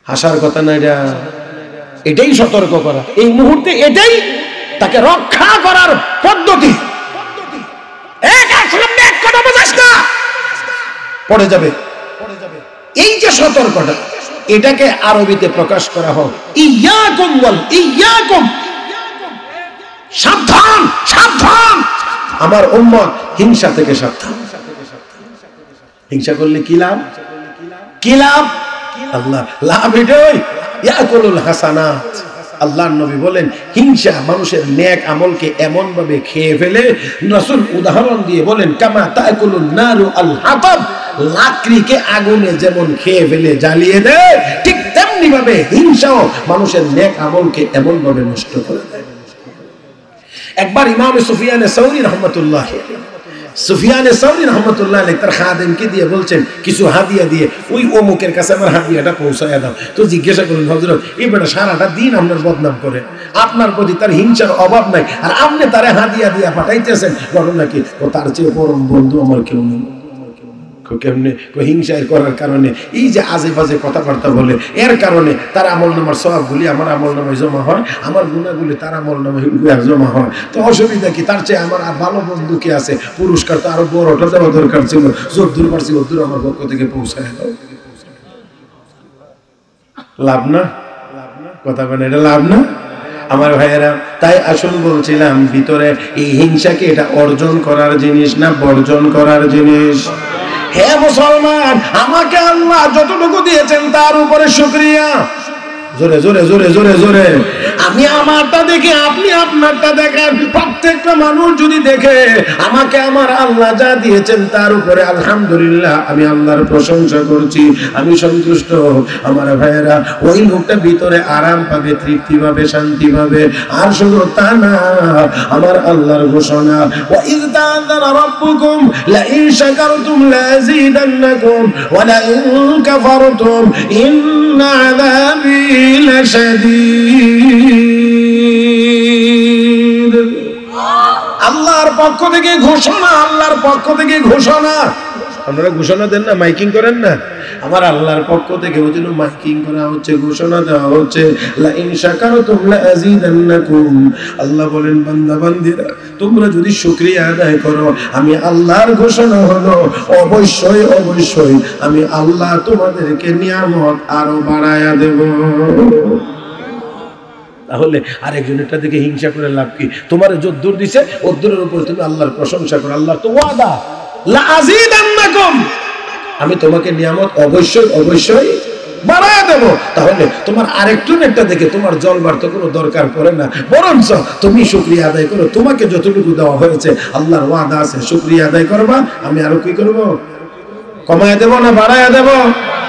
হাসার কথা না, এটাই সতর্ক করা এই মুহূর্তে, এটাই তাকে রক্ষা করার পদ্ধতি। পড়ে যাবে, এই যে সতর্কটা, এটাকে আরবিতে প্রকাশ করা হয় ইয়াকুম ওয়াল ইয়াকুম, সাবধান সাবধান আমার উম্মত, হিংসা থেকে সাবধান। হিংসা করলে কি লাভ? কি লাভ? আল্লাহ লাভ এটাই, ইয়াকুলুল হাসানাত। আল্লাহর নবী বলেন, হিংসা মানুষের নেক আমলকে এমন ভাবে খেয়ে ফেলে, রাসূল উদাহরণ দিয়ে বলেন, কামা তাকুলুন নারু আল হাতাব, লাকড়িকে আগুনে যেমন খেয়ে ফেলে জ্বালিয়ে দেয়, ঠিক তেমনি ভাবে হিংসাও মানুষের নেক আমলকে এমন ভাবে নষ্ট করে দেয়। একবার ইমাম সুফিয়ান সাউরি রহমতুল্লাহ তার খাদেমকে দিয়ে বলছেন, কিছু হাদিয়া দিয়ে ওই অমুকের কাছে আমার হাদিয়াটা পৌঁছায় দাও। তো জিজ্ঞাসা করলেন, হযরত এই বেটা সারাটা দিন আপনার বদনাম করে, আপনার প্রতি তার হিংসার অভাব নাই, আর আপনি তারে হাদিয়া দিয়া পাঠাইতেছেন, ঘটনা কি? ও তার চেয়ে পরম বন্ধু আমার কেউ নেই। কেমনে? হিংসায় করার কারণে, এই যে আজে বাজে কথাবার্তা বলে, এর কারণে তার আমল নামার সওয়াবগুলি আমার আমল নামায় জমা হয়, আমার গুনাহগুলি তার আমল নামায় জমা হয়। তো অসুবিধা কি? তার চেয়ে আমার আর ভালো বন্ধু কে আছে? পুরস্কার তো আরো বড়টা দেওয়া দরকার ছিল, যদ্দূর পারছি ওদ্দূর আমার পক্ষ থেকে পৌঁছায় দাও। লাভ না? কথা বলে এটা লাভ না আমার ভাইয়েরা? তাই আসল বলছিলাম, ভিতরে এই হিংসাকে এটা অর্জন করার জিনিস না বর্জন করার জিনিস। হে মুসলমান, আমাকে আল্লাহ যতটুকু দিয়েছেন তার উপরে শুকরিয়া। জোরে জোরে জোরে জোরে জোরে। আমি আমারটা দেখে আপনি আপনারটা দেখেন। প্রত্যেকটা মানুষ যদি দেখে আমাকে আমার আল্লাহ যা দিয়েছেন তার উপরে আলহামদুলিল্লাহ, আমি আল্লাহর প্রশংসা করছি, আমি সন্তুষ্ট। আমার ভাইয়েরা, ওই লোকটা ভিতরে আরাম পাবে, তৃপ্তি পাবে, শান্তি পাবে। আর শুধু তা না, আমার আল্লাহর ঘোষণা, ওয়া ইয তা'যানা রাব্বুকুম লা ইন শাকারতুম লাযীদান্নাকুম ওয়া লা ইন কাফারতুম ইন্না আযাবী লাশাদীদ। আল্লাহর পক্ষ থেকে ঘোষণা, আল্লাহর পক্ষ থেকে ঘোষণা। আপনারা ঘোষণা দেন না, মাইকিং করেন না? আমার আল্লাহর পক্ষ থেকে ওই জন্য মাইকিং করা হচ্ছে, ঘোষণা দেওয়া হচ্ছে, লা ইন শাকারতুম লাযীদান্নাকুম। আল্লাহ বলেন, বান্দা বান্দীরা, তোমরা যদি শুকরিয়া আদায় করো, আমি আল্লাহর ঘোষণা হলো অবশ্যই অবশ্যই আমি আল্লাহ তোমাদেরকে নিয়ামত আরো বাড়ায়া দেব। তাহলে আরেকজনেরটা দিকে হিংসা করে লাভ কি? তোমার যদ্দূর দিছে ওদ্দূরের উপরে তুমি আল্লাহর প্রশংসা করো। আল্লাহ তো ওয়াদা, লা আযীদান্নাকুম, আমি তোমাকে নিয়ামত অবশ্যই অবশ্যই বাড়ায় দেব। তাহলে তোমার আরেকজনেরটা দেখে তোমার জলবার তো কোনো দরকার পড়ে না, বরঞ্চ তুমি শুকরিয়া আদায় করো। তোমাকে যতটুকু দেওয়া হয়েছে আল্লাহর ওয়াদা আছে, শুকরিয়া আদায় করবা, আমি আরো কি করব? কমায় দেব না বাড়ায় দেব?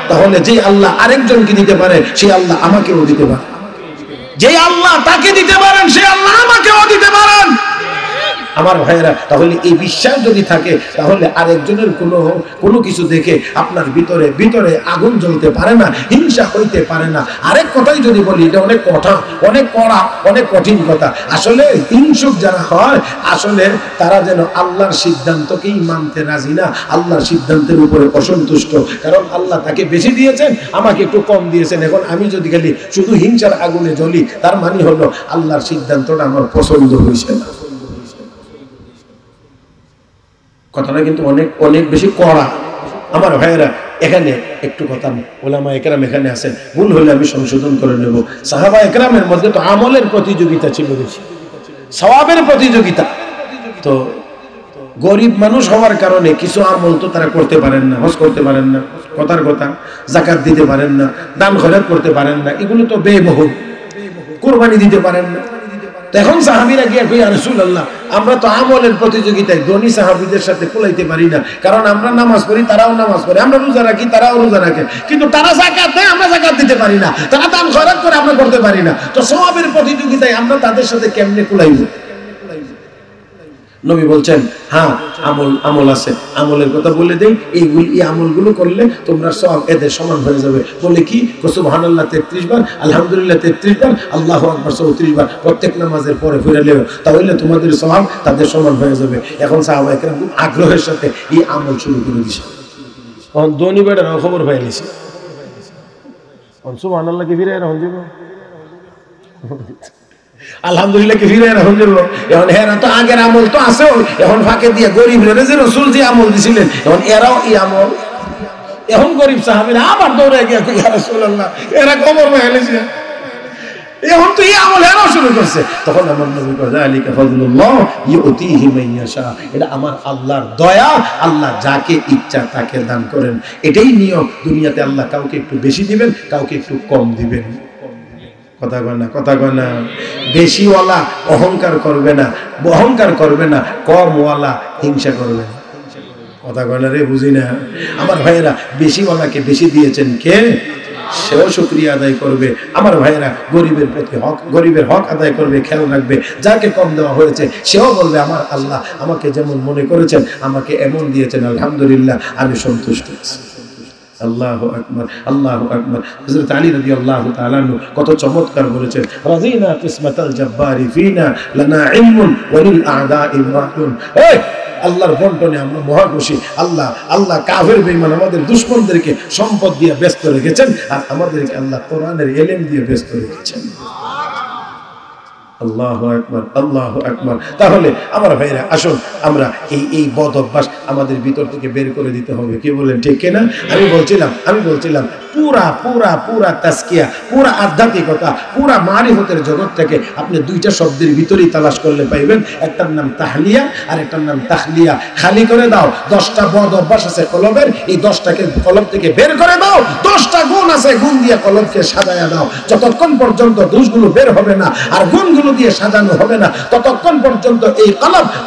তাহলে যে আল্লাহ আরেকজনকে দিতে পারে সেই আল্লাহ আমাকেও দিতে পারে, যে আল্লাহ তাকে দিতে পারেন সেই আল্লাহ আমাকেও দিতে পারেন। আমার ভাইয়েরা, তাহলে এই বিশ্বাস যদি থাকে তাহলে আরেকজনের কোনো কিছু দেখে আপনার ভিতরে ভিতরে আগুন জ্বলতে পারে না, হিংসা হইতে পারে না। আরেক কথাই যদি বলি, এটা অনেক কথা, অনেক কড়া, অনেক কঠিন কথা। আসলে হিংসুক যারা হয় আসলে তারা যেন আল্লাহর সিদ্ধান্তকেই মানতে রাজি না, আল্লাহর সিদ্ধান্তের উপরে অসন্তুষ্ট। কারণ আল্লাহ তাকে বেশি দিয়েছেন, আমাকে একটু কম দিয়েছেন। এখন আমি যদি খালি শুধু হিংসার আগুনে জ্বলি, তার মানে হলো আল্লাহর সিদ্ধান্তটা আমার পছন্দ হয়েছে না। কথাটা কিন্তু অনেক অনেক বেশি কড়া। আমার ভাইয়েরা, এখানে একটু কথা, ওলামা একরাম এখানে আছেন, ভুল হলে আমি সংশোধন করে নেব। সাহাবা একরামের মধ্যে তো আমলের প্রতিযোগিতা ছিল বেশি, সওয়াবের প্রতিযোগিতা। তো গরিব মানুষ হওয়ার কারণে কিছু আমল তো তারা করতে পারেন না, হজ করতে পারেন না, কথার কথা, যাকাত দিতে পারেন না, দান খয়রাত করতে পারেন না, এগুলো তো ব্যয়বহুল, কুরবানি দিতে পারেন না। এখন সাহাবীরা গিয়ে কই, ইয়া রাসূলুল্লাহ, আমরা তো আমলের প্রতিযোগিতায় ধনী সাহাবীদের সাথে কুলাইতে পারি না, কারণ আমরা নামাজ পড়ি, তারাও নামাজ পড়ে, আমরা রোজা রাখি, তারাও রোজা রাখে, কিন্তু তারা যাকাত দেয়, আমরা যাকাত দিতে পারি না, তারা দান খয়রাত করে, আমরা করতে পারি না। তো সওয়াবের প্রতিযোগিতায় আমরা তাদের সাথে কেমনে কুলাইব? নবী বলছেন, হ্যাঁ আমল আছে, আমলের কথা বলে দেই, এই আমলগুলো করলে তোমরা সব এদের সমান হয়ে যাবে। বলে কি? সুবহানাল্লাহ 33 বার, আলহামদুলিল্লাহ 33 বার, আল্লাহু আকবার 34 বার প্রত্যেক নামাজের পরে ফিরালেও, তাহলে তোমাদের সওয়াব তাদের সমান হয়ে যাবে। এখন সাহাবায়ে কেরাম খুব আগ্রহের সাথে এই আমল শুরু করে দিয়েছে। তখন ধনী বেটারাও খবর পেয়ে নিছে, সুবহানাল্লাহ কি ফিরে এখন দিব, আলহামদুলিল্লাহ কি ফিরে এখন দিব। এখন এরা তো আগের আমল তো আছে, এখন ফাঁকে দিয়ে গরিব রে যে রাসূল যে আমল দিছিলেন, এখন এরাও এই আমল, এখন গরিব সাহাবীরা আবার দৌড়ে গিয়ে ইয়া রাসূলুল্লাহ, এরা খবর পেয়ে নিছে, এখন তো এই আমল এরাও শুরু করছে। তখন আমার নবী কয়, যালিকা ফাযলুল্লাহ ইউতিহি মান ইয়াশা, এটা আমার আল্লাহর দয়া, আল্লাহ যাকে ইচ্ছা তাকে দান করেন। এটাই নিয়ম, দুনিয়াতে আল্লাহ কাউকে একটু বেশি দিবেন, কাউকে একটু কম দিবেন। কথা কয় না, কথা কয় না। বেশিওয়ালা অহংকার করবে না, অহংকার করবে না, কমওয়ালা হিংসা করবে না। কথা কয় না রে, বুঝি না। আমার ভাইয়েরা, বেশিওয়ালাকে বেশি দিয়েছেন কে, সেও শুকরিয়া আদায় করবে। আমার ভাইয়েরা, গরিবের প্রতি হক, গরিবের হক আদায় করবে, খেয়াল রাখবে। যাকে কম দেওয়া হয়েছে সেও বলবে, আমার আল্লাহ আমাকে যেমন মনে করেছেন, আমাকে এমন দিয়েছেন, আলহামদুলিল্লাহ, আমি সন্তুষ্ট আছি। আল্লাহু আকবার, আল্লাহু আকবার। হযরত আলী রাদিয়াল্লাহু তাআলা আনহু কত চমৎকার বলেছেন, রাযিনা কিসমাতাল জাব্বারি ফিনা লানা ইলমুন ওয়া লিল আ'দা'i রা'তুন। এই আল্লাহর বন্টনে আমরা মহা খুশি। আল্লাহ কাফের বেঈমান আমাদের দুশমনদেরকে সম্পদ দিয়ে ব্যস্ত রেখেছেন, আর আমাদেরকে আল্লাহ কোরআনের ইলম দিয়ে ব্যস্ত রেখেছেন। আল্লাহু আকবার, আল্লাহু আকবার। তাহলে আমার ভাইরা, আসুন আমরা এই বদ অভ্যাস আমাদের ভিতর থেকে বের করে দিতে হবে। কি বলেন, ঠিক কিনা? আমি বলছিলাম পুরা তাজকিয়া, পুরা আধ্যাত্মিকতা, পুরা মারিফতের জগৎ থেকে আপনি দুইটা শব্দের ভিতরেই তালাশ করলে পাইবেন। একটার নাম তাহলিয়া আর একটার নাম তাখলিয়া। খালি করে দাও, 10টা বদ অভ্যাস আছে কলবের, এই 10টাকে কলব থেকে বের করে দাও। 10টা গুণ আছে, গুণ দিয়ে কলবকে সাজায়া দাও। যতক্ষণ পর্যন্ত দোষগুলো বের হবে না আর গুণগুলো দিয়ে সাজানো হবে না, ততক্ষণ পর্যন্ত এই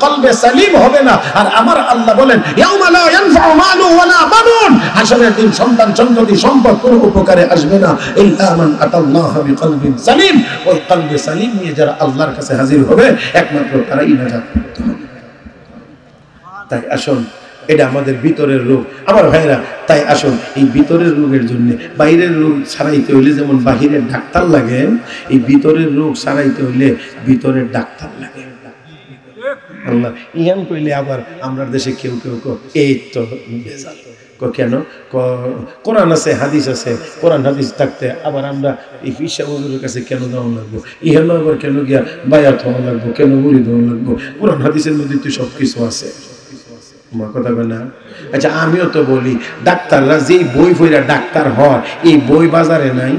কলবে সালিম হবে না। আর আমার আল্লাহ বলেন, ইয়াউমা লা ইয়ানফাউ মালু ওয়ালা বানুন, হাসরের দিন সন্তান সন্ততি সম্পদ কোনো উপকারে আসবে না, ইল্লা মান আতাল্লাহা বিকলবিন সালিম। ওই কলবে সালিম নিয়ে যারা আল্লাহর কাছে হাজির হবে, একমাত্র তারাই নাজাত প্রাপ্ত হবে। তাই আসুন, এটা আমাদের ভিতরের রোগ আমার ভাইরা। তাই আসুন, এই ভিতরের রোগের জন্য বাইরের রোগ সারাইতে হইলে যেমন বাহিরের ডাক্তার লাগে, এই ভিতরের রোগ সারাইতে হইলে ভিতরের ডাক্তার লাগে। আল্লাহ ইহান কইলে আবার আমরা দেশে কেউ এই তো ভেজাল। কেন? কোরআন আছে, হাদিস আছে, কোরআন হাদিস থাকতে আবার আমরা এই ফিসা হুজুরের কাছে কেন যাওয়া লাগবো? ইহানো আবার কেন গিয়া বায়াত হওয়া লাগবো? কেন মুরিদ হওয়া লাগবো? কোরআন হাদিসের মধ্যে তো সবকিছু আছে। কথা বলে না? আচ্ছা, আমিও তো বলি, ডাক্তাররা যেই বই পড়া ডাক্তার হয়, এই বই বাজারে নাই।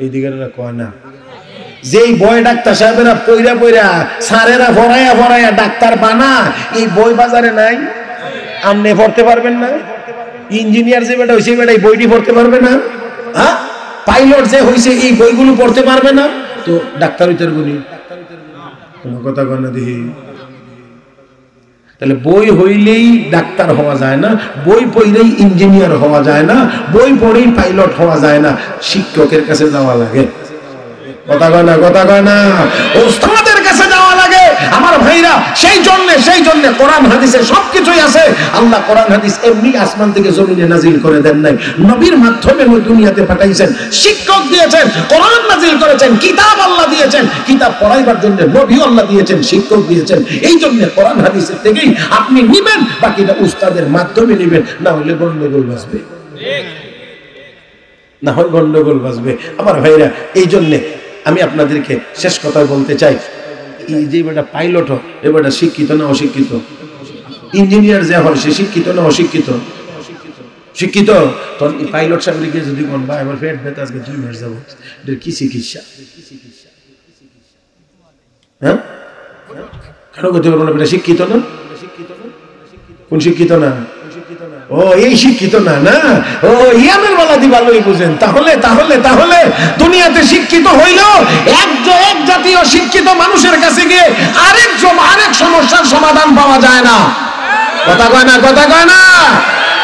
এই দিকে কয় না, যেই বই ডাক্তার সাহেবেরা পইরা পইরা সারেরা ভরাইয়া ভরাইয়া ডাক্তার বানা, এই বই বাজারে নাই। আপনি পড়তে পারবেন না? ইঞ্জিনিয়ার যে বেটা হয়েছে বেটা এই বইটি পড়তে পারবে না? হ্যাঁ, পাইলট যে হয়েছে এই বইগুলো পড়তে পারবে না? তো ডাক্তার হইতে গুণী কোনো কথা কয় না দেখি। তাহলে বই হইলেই ডাক্তার হওয়া যায় না, বই পড়লেই ইঞ্জিনিয়ার হওয়া যায় না, বই পড়েই পাইলট হওয়া যায় না, শিক্ষকের কাছে যাওয়া লাগে। কথা কয় না, কথা কয় না, ওস্তাদের কাছে যাওয়া লাগে আমার ভাইরা। সেই জন্য কোরআন হাদিসে সবকিছুই আছে। আল্লাহ কোরআন হাদিস এমনি আসমান থেকে জমিনে নাজিল করে দেন নাই, নবীর মাধ্যমে দুনিয়াতে পাঠাইছেন, শিক্ষক দিয়েছেন, কোরআন নাজিল করেছেন, কিতাব আল্লাহ দিয়েছেন, কিতাব পড়াইবার জন্য নবী আল্লাহ দিয়েছেন, শিক্ষক দিয়েছেন। এই জন্য কোরআন হাদিসের থেকেই আপনি নিবেন, বাকিটা উস্তাদের মাধ্যমে নিবেন, না হলে গন্ডগোল বাজবে, না হয় গন্ডগোল বাজবে আমার ভাইরা। এই জন্যে আমি আপনাদেরকে শেষ কথা বলতে চাই, এই যে বেটা পাইলট হয় এ বেটা শিক্ষিত না অশিক্ষিত? ইঞ্জিনিয়ার যে হয় সে শিক্ষিত না অশিক্ষিত? শিক্ষিত। তখন এই পাইলট সাহেবকে যদি কোন ভাই আমার পেট ব্যথা আজকে 2 মাস যাবো, এটার কি চিকিৎসা? হ্যাঁ, কেন করতে পারবো না? বেটা শিক্ষিত না? কোন শিক্ষিত না? ও এই শিক্ষিত না, না ও ইয়ামের বালাদি ভালোই বুঝেন। তাহলে তাহলে তাহলে দুনিয়াতে শিক্ষিত হইলেও এক জাতীয় শিক্ষিত মানুষের কাছে গিয়ে আরেক সমস্যার সমাধান পাওয়া যায় না। কথা কয় না, কথা কয় না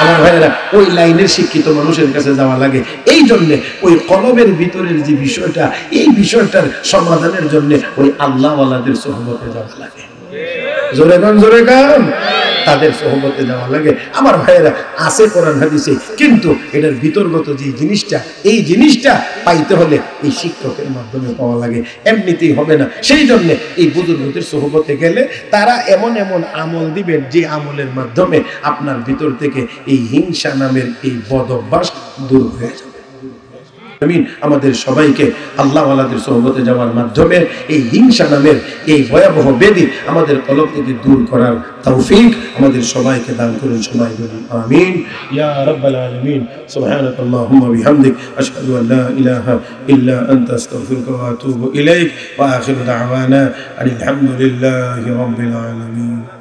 আমার ভাইয়েরা। ওই লাইনের শিক্ষিত মানুষের কাছে যাওয়া লাগে। এই জন্যে ওই কলবের ভিতরের যে বিষয়টা, এই বিষয়টার সমাধানের জন্য ওই আল্লাহওয়ালাদের সোহবতে যাওয়া লাগে। জোরে গান, জোরে গান, তাদের সোহবতে যাওয়া লাগে আমার ভাইয়েরা। আছে কোরআন হাদিসে, কিন্তু এটার ভিতরগত যে জিনিসটা, এই জিনিসটা পাইতে হলে এই শিক্ষকের মাধ্যমে পাওয়া লাগে, এমনিতেই হবে না। সেই জন্য এই বুজুর্গদের সোহবতে গেলে তারা এমন এমন আমল দিবেন যে আমলের মাধ্যমে আপনার ভিতর থেকে এই হিংসা নামের এই বদ অভ্যাস দূর হয়ে যাবে। আমিন। আমাদের সবাইকে আল্লাহওয়ালাদের সোহবতে যাওয়ার মাধ্যমে এই হিংসা নামের এই ভয়াবহ ব্যাধি আমাদের কলব থেকে দূর করার তৌফিক আমাদের সবাইকে দান করুন। সবাই বলি আমিন ইয়া রাব্বাল আলামিন। সুবহানাকাল্লাহুম্মা বিহামদিক আশহাদু আল লা ইলাহা ইল্লা আনতা আস্তাগফিরুকা ওয়া আতুবু ইলাইক ওয়া আখিরু দাওয়ানা আলহামদুলিল্লাহি রাব্বিল আলামিন।